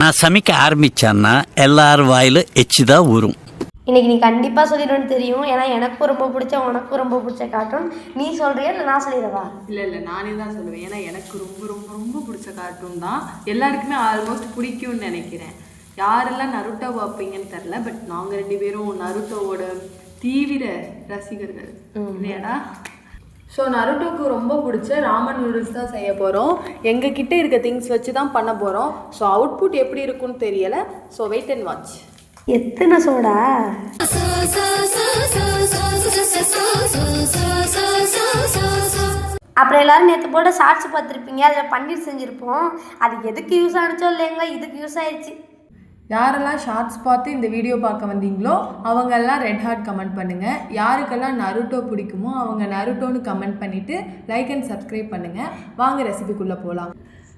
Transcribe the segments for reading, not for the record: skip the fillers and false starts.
நான் சமைக்க ஆரம்பிச்சேன்னா எல்லாரும் வாயில எச்சுதான் ஊறும். இன்னைக்கு நீ கண்டிப்பாக சொல்லிடுவேன்னு தெரியும். ஏன்னா எனக்கும் ரொம்ப பிடிச்ச உனக்கும் ரொம்ப பிடிச்ச கார்ட்டூன். நீ சொல்றியா இல்லை நான் சொல்லிடவா? இல்லை நானே தான் சொல்லுவேன். ஏன்னா எனக்கு ரொம்ப ரொம்ப ரொம்ப பிடிச்ச கார்ட்டூன் தான். எல்லாருக்குமே ஆல்மோஸ்ட் பிடிக்கும்னு நினைக்கிறேன். யாரெல்லாம் நருட்டோ பார்ப்பீங்கன்னு தெரில, பட் நாங்கள் 2 பேரும் நருட்டோவோட தீவிர ரசிகர்கள் இல்லையாடா. ஸோ நருட்டோக்கு ரொம்ப பிடிச்ச ராமன் நூடுல்ஸ் தான் செய்ய போகிறோம். எங்ககிட்ட இருக்க திங்ஸ் வச்சு தான் பண்ண போகிறோம். ஸோ அவுட்புட் எப்படி இருக்குன்னு தெரியலை. So wait and watch. எத்தனை சோடா? அப்புறம் எல்லாரும் நேற்று போட ஷார்ட்ஸ் பார்த்துருப்பீங்க. அதில் பன்னீர் செஞ்சுருப்போம். அது எதுக்கு யூஸ் ஆனிச்சோ இல்லைங்க, இதுக்கு யூஸ் ஆயிடுச்சு. யாரெல்லாம் ஷார்ட்ஸ் பார்த்து இந்த வீடியோ பார்க்க வந்தீங்களோ அவங்கெல்லாம் ரெட் ஹார்ட் கமெண்ட் பண்ணுங்கள். யாருக்கெல்லாம் நருட்டோ பிடிக்குமோ அவங்க நருட்டோன்னு கமெண்ட் பண்ணிவிட்டு லைக் அண்ட் சப்ஸ்கிரைப் பண்ணுங்கள். வாங்க ரெசிபிக்குள்ளே போகலாம்.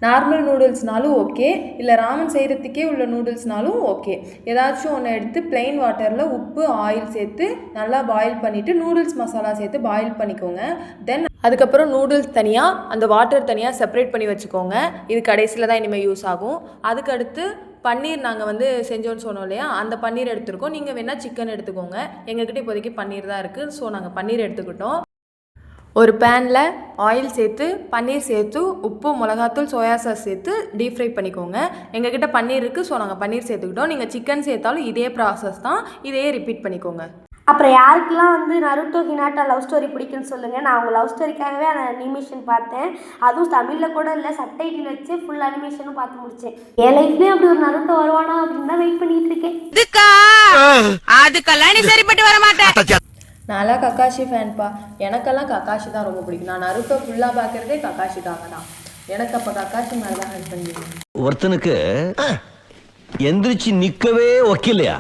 நார்மல் நூடுல்ஸ்னாலும் ஓகே, இல்லை ராமன் செய்கிறதுக்கே உள்ள நூடுல்ஸ்னாலும் ஓகே. ஏதாச்சும் ஒன்று எடுத்து ப்ளெயின் வாட்டரில் உப்பு ஆயில் சேர்த்து நல்லா பாயில் பண்ணிவிட்டு நூடுல்ஸ் மசாலா சேர்த்து பாயில் பண்ணிக்கோங்க. தென் அதுக்கப்புறம் நூடுல்ஸ் தனியாக அந்த வாட்டர் தனியாக செப்பரேட் பண்ணி வச்சுக்கோங்க. இது கடைசியில் தான் இனிமேல் யூஸ் ஆகும். அதுக்கடுத்து பன்னீர் நாங்கள் செஞ்சோன்னு சொன்னோம் இல்லையா, அந்த பன்னீர் எடுத்துருக்கோம். நீங்கள் வேணால் சிக்கன் எடுத்துக்கோங்க. எங்ககிட்ட இப்போதைக்கு பன்னீர் தான் இருக்குது. ஸோ நாங்கள் பன்னீர் எடுத்துக்கிட்டோம். ஒரு பேனில் ஆயில் சேர்த்து பன்னீர் சேர்த்து உப்பு மிளகாத்தூள் சோயா சாஸ் சேர்த்து டீப் ஃப்ரை பண்ணிக்கோங்க. எங்ககிட்ட பன்னீர் இருக்குது, ஸோ நாங்கள் பன்னீர் சேர்த்துக்கிட்டோம். நீங்கள் சிக்கன் சேர்த்தாலும் இதே ப்ராசஸ் தான், இதையே ரிப்பீட் பண்ணிக்கோங்க. அப்புறம் யாருக்கெல்லாம் நருட்டோ ஹினாட்டா லவ் ஸ்டோரி பிடிக்குன்னு சொல்லுங்கள். நான் அவங்க லவ் ஸ்டோரிக்காகவே அந்த அனிமேஷன் பார்த்தேன். அதுவும் தமிழில் கூட இல்லை, சப்டைட்டில் வச்சு ஃபுல் அனிமேஷனும் பார்த்து முடித்தேன். என் லைஃப்லேயும் அப்படி ஒரு நருட்டோ வருவானா அப்படின்னு தான் வெயிட் பண்ணிட்டு இருக்கேன். அதுக்கெல்லாம் நீ சரிப்பட்டு வர மாட்டேன். நான்லாம் கக்காஷி ஃபேன்ப்பா. எனக்கெல்லாம் கக்காஷி தான் ரொம்ப பிடிக்கும். நான் நருட்டோ ஃபுல்லாக பார்க்குறதே கக்காஷிக்காக தான். எனக்கு அப்போ கக்காஷி மேலே தான் ஹெல்ப் பண்ணிடுவேன். ஒருத்தனுக்கு எந்திரிச்சு நிக்கவே ஒக்கில்லையா,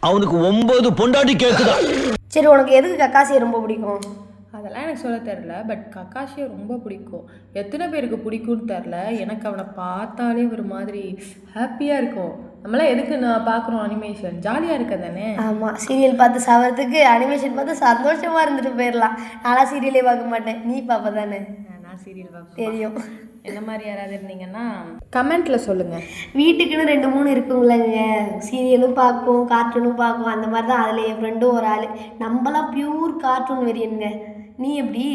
அவனுக்கு 9 பொண்டாட்டி கேக்குதா. சரி, உனக்கு எதுக்கு கக்காசியை ரொம்ப பிடிக்கும்? அதெல்லாம் எனக்கு சொல்ல தெரில, பட் கக்காஷியை ரொம்ப பிடிக்கும். எத்தனை பேருக்கு பிடிக்கும்னு தெரில. எனக்கு அவனை பார்த்தாலே ஒரு மாதிரி ஹாப்பியாக இருக்கும். நம்மளாம் எதுக்கு நான் பார்க்குறோம் அனிமேஷன், ஜாலியாக இருக்க தானே. ஆமாம், சீரியல் பார்த்து சாவறதுக்கு அனிமேஷன் பார்த்து சந்தோஷமாக இருந்துட்டு போயிடலாம். நான்லாம் சீரியலே பார்க்க மாட்டேன். நீ பார்ப்ப தானே? நான் சீரியல் பார்ப்பேன். தெரியும். என்ன மாதிரி யாராவது இருந்தீங்கன்னா கமெண்ட்டில் சொல்லுங்கள். வீட்டுக்குன்னு 2-3 இருக்குங்களேங்க. சீரியலும் பார்க்கும், கார்ட்டூனும் பார்க்கும். அந்த மாதிரி தான். அதில் என் ஃப்ரெண்டும் ஒரு ஆள். நம்மளாம் பியூர் கார்ட்டூன் வெறியனுங்க. நீ எப்படி?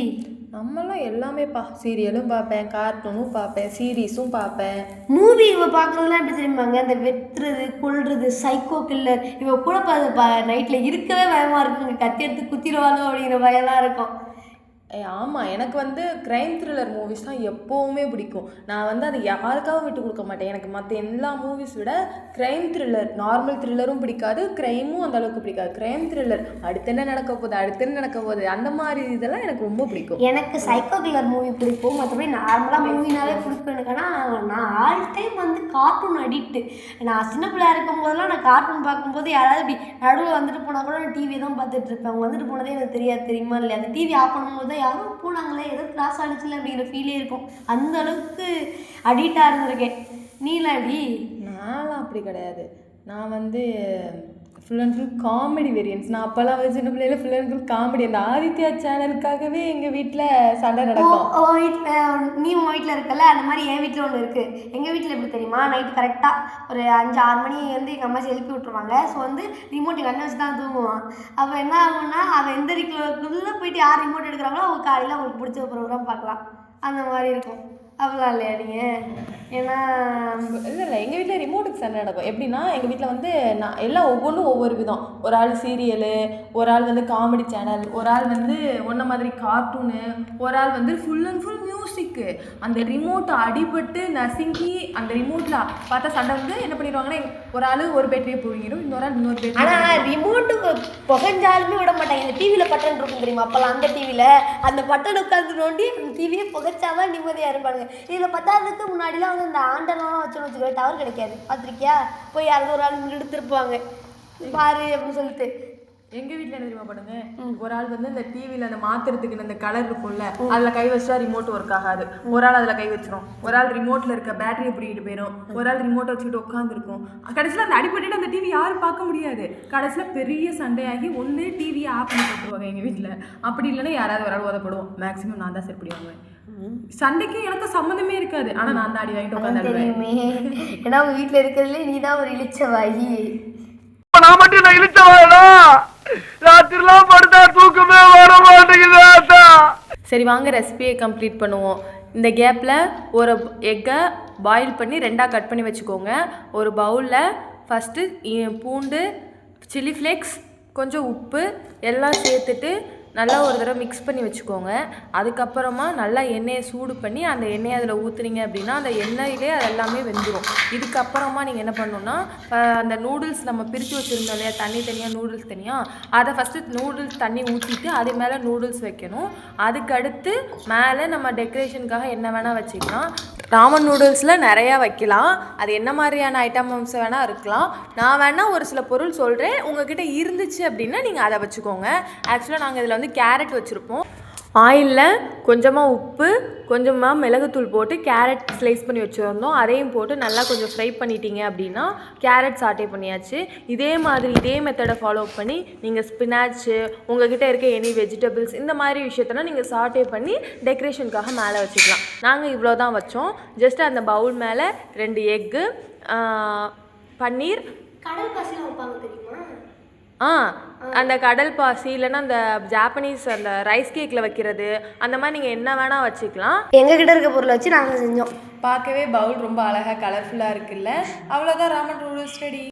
நம்மளாம் எல்லாமே சீரியலும் பார்ப்பேன், கார்ட்டூனும் பார்ப்பேன், சீரீஸும் பார்ப்பேன். மூவி இவ பார்க்குறதுலாம் எப்படி தெரியுமாங்க? அந்த வெட்டுறது கொள்றது சைக்கோ கில்லர் இவ கூட நைட்டில் இருக்கவே பயமாக இருக்குங்க. கத்தி எடுத்து குத்திடுவாளோ அப்படிங்கிற பயம்லாம் இருக்கும். ஆமாம், எனக்கு க்ரைம் த்ரில்லர் மூவிஸ் தான் எப்போவுமே பிடிக்கும். நான் அதை யாருக்காகவும் விட்டு கொடுக்க மாட்டேன். எனக்கு மற்ற எல்லா மூவிஸ் விட க்ரைம் த்ரில்லர், நார்மல் த்ரில்லரும் பிடிக்காது, க்ரைமும் அந்த அளவுக்கு பிடிக்காது. க்ரைம் த்ரில்லர் அடுத்து என்ன நடக்க போகுது அந்த மாதிரி இதெல்லாம் எனக்கு ரொம்ப பிடிக்கும். எனக்கு சைக்கோ கில்லர் மூவி பிடிக்கும். மற்றபடி நார்மலாக மூவினாவே பிடிக்கும் எனக்கு. ஆனால் நான் ஆல் டைம் கார்ட்டூன் அடிக்ட்டு. நான் சின்ன பிள்ளையா இருக்கும் போதெல்லாம் நான் கார்ட்டூன் பார்க்கும்போது யாராவது இப்படி நடுவில் வந்துட்டு போனால் கூட நான் டிவி தான் பார்த்துட்டு இருப்பேன். அவங்க வந்துட்டு போனதே எனக்கு தெரியாது, தெரியுமா இல்லையா? அந்த டிவி ஆஃப் பண்ணும்போது யாரும் போனாங்களே, ஏதோ கிளாஸ் ஆனிச்சுல அப்படிங்கிற ஃபீலே இருக்கும். அந்த அளவுக்கு அடிக்டாக இருந்திருக்கேன். நீலாம் எப்படி? நான்லாம் அப்படி கிடையாது. நான் full and full comedy variance. நான் அப்போல்லாம் சின்ன பிள்ளையில ஃபுல் அண்ட் ஃபுல் காமெடி. அந்த ஆதித்யா சேனலுக்காகவே எங்கள் வீட்டில் சண்டை நடக்கும். நீ உங்கள் வீட்டில் இருக்கல, அந்த மாதிரி என் வீட்டில் ஒன்று இருக்குது. எங்கள் வீட்டில் எப்படி தெரியுமா? நைட்டு கரெக்டாக ஒரு 5-6 மணி எங்கள் அம்மா எழுப்பி விட்ருவாங்க. ஸோ ரிமோட் எங்கள் அண்ணன் வச்சு தான் தூங்குவான். அப்போ என்ன ஆகும்னா, அவன் எந்திரிக்கிறதுக்குள்ளே போயிட்டு யார் ரிமோட் எடுக்கிறாங்களோ அவங்க காலையில் அவங்களுக்கு பிடிச்ச ப்ரோக்ராம் பார்க்கலாம். அந்த மாதிரி இருக்கும். அப்படிலாம் இல்லையா நீங்கள்? ஏன்னா இல்லை எங்கள் வீட்டில் ரிமோட்டுக்கு சண்டை நடக்கும். எப்படின்னா எங்கள் வீட்டில் நான் எல்லாம் ஒவ்வொன்றும் ஒவ்வொரு விதம். ஒரு ஆள் சீரியலு, ஒரு ஆள் காமெடி சேனல், ஒரு ஆள் ஒன்றை மாதிரி கார்ட்டூனு, ஒரு ஆள் ஃபுல் அண்ட் ஃபுல் மியூசிக்கு. அந்த ரிமோட்டை அடிபட்டு நசுங்கி அந்த ரிமோட்டில் பார்த்தா சண்டை என்ன பண்ணிடுவாங்கன்னா, ஒரு ஆள் ஒரு பேட்டரியை பிடிங்கிடும், இன்னொரு ஆள் இன்னொரு பேட்டரி. ஆனால் ரிமோட்டுக்கு புகஞ்சாலுமே விட மாட்டாங்க. இந்த டிவியில் பட்டன் இருக்கும் தெரியுமா? அப்போல்லாம் அந்த டிவியில் அந்த பட்டன் உட்காந்து நோண்டி அந்த டிவியை புகைச்சாதான் நிம்மதியாக இருப்பாங்க. இதில் பத்தாவதுக்கு முன்னாடிலாம் இந்த ஆண்டெல்லாம் வச்சோன்னு வச்சுக்கோ, டவர் கிடைக்காது. பார்த்துருக்கியா? போய் யாராவது ஒரு ஆள் எடுத்துருப்பாங்க பாரு அப்படின்னு சொல்லிட்டு. எங்கள் வீட்டில் என்ன தெரியுமா பண்ணுங்க, ஒரு ஆள் இந்த டிவியில் அந்த மாற்றுறதுக்கு அந்த கலர் இருக்கும்ல, அதில் கை வச்சா ரிமோட் ஒர்க் ஆகாது. ஒரு ஆள் அதில் கை வச்சிரும், ஒரு ஆள் ரிமோட்டில் இருக்க பேட்டரியை பிடிக்கிட்டு போயிடும், ஒரு ஆள் ரிமோட்டை வச்சுக்கிட்டு உட்காந்துருக்கும். கடைசியில் அந்த அடிப்பட்டு அந்த டிவி யாரும் பார்க்க முடியாது. கடைசியில் பெரிய சண்டையாகி ஒன்று டிவியை ஆஃப் பண்ணி போட்டுருவாங்க எங்கள் வீட்டில். அப்படி இல்லைன்னா யாராவது ஒரு ஆள் உதப்படுவோம். மேக்ஸிமம் நான் தான் சரி வாங்குவேன். சண்டைக்கு எனக்கு சம்மந்தமே இருக்காது, ஆனா நான் தான் அடி வாங்கிட்டு உட்காந்துருவேன். தெரியுமே, ஏன்னா உங்க வீட்டுல இருக்கிறதுல நீ தான் ஒரு இளிச்சவாயி. நான் மட்டும் நான் இழுத்தவாடா, ராத்திரிலாம் படுத்தா தூக்கமே வர மாட்டேங்குது. சரி வாங்க ரெசிபியை கம்ப்ளீட் பண்ணுவோம். இந்த கேப்பில் ஒரு எக்கை பாயில் பண்ணி 2ஆக கட் பண்ணி வச்சுக்கோங்க. ஒரு பவுலில் ஃபஸ்ட்டு பூண்டு, சில்லி ஃப்ளேக்ஸ், கொஞ்சம் உப்பு எல்லாம் சேர்த்துட்டு நல்லா ஒரு தடவை மிக்ஸ் பண்ணி வச்சுக்கோங்க. அதுக்கப்புறமா நல்லா எண்ணெயை சூடு பண்ணி அந்த எண்ணெயை அதில் ஊற்றுனீங்க அப்படின்னா அந்த எண்ணெயிலே அது எல்லாமே வெந்துடும். இதுக்கப்புறமா நீங்கள் என்ன பண்ணணுன்னா, அந்த நூடுல்ஸ் நம்ம பிரித்து வச்சுருந்தோம் இல்லையா, தண்ணி தனியாக நூடுல்ஸ் தனியாக, அதை ஃபஸ்ட்டு நூடுல்ஸ் தண்ணி ஊற்றிட்டு அது மேலே நூடுல்ஸ் வைக்கணும். அதுக்கடுத்து மேலே நம்ம டெக்கரேஷனுக்காக என்ன வேணால் வச்சுக்கலாம். ராமன் நூடுல்ஸில் நிறையா வைக்கலாம், அது என்ன மாதிரியான ஐட்டம்ஸ் வேணால் இருக்கலாம். நான் வேணால் ஒரு சில பொருள் சொல்கிறேன், உங்ககிட்ட இருந்துச்சு அப்படின்னா நீங்கள் அதை வச்சுக்கோங்க. ஆக்சுவலாக நாங்கள் இதில் வந்து கேரட் வச்சுருப்போம். ஆயிலில் கொஞ்சமாக உப்பு, கொஞ்சமாக மிளகுத்தூள் போட்டு கேரட் ஸ்லைஸ் பண்ணி வச்சுருந்தோம். அதையும் போட்டு நல்லா கொஞ்சம் ஃப்ரை பண்ணிட்டீங்க அப்படின்னா கேரட் சாட்டே பண்ணியாச்சு. இதே மாதிரி இதே மெத்தடை ஃபாலோ பண்ணி நீங்கள் ஸ்பினாச்சு, உங்ககிட்ட இருக்க எனி வெஜிடபிள்ஸ் இந்த மாதிரி விஷயத்தெல்லாம் நீங்கள் சாட்டே பண்ணி டெக்கரேஷனுக்காக மேலே வச்சுக்கலாம். நாங்கள் இவ்வளோ தான் வச்சோம். ஜஸ்ட் அந்த பவுல் மேலே 2 எக்கு, பன்னீர், கடல் பாசிலாம் வைப்பாங்க தெரியுமா? அந்த கடல் பாசி இல்லைன்னா அந்த ஜாப்பனீஸ் அந்த ரைஸ் கேக்கில் வைக்கிறது, அந்த மாதிரி நீங்கள் என்ன வேணால் வச்சுக்கலாம். எங்ககிட்ட இருக்க பொருளை வச்சு நாங்கள் செஞ்சோம். பார்க்கவே பவுல் ரொம்ப அழகாக கலர்ஃபுல்லாக இருக்குல்ல. அவ்வளோதான், ராமன் நூடுல்ஸ் ரெடி.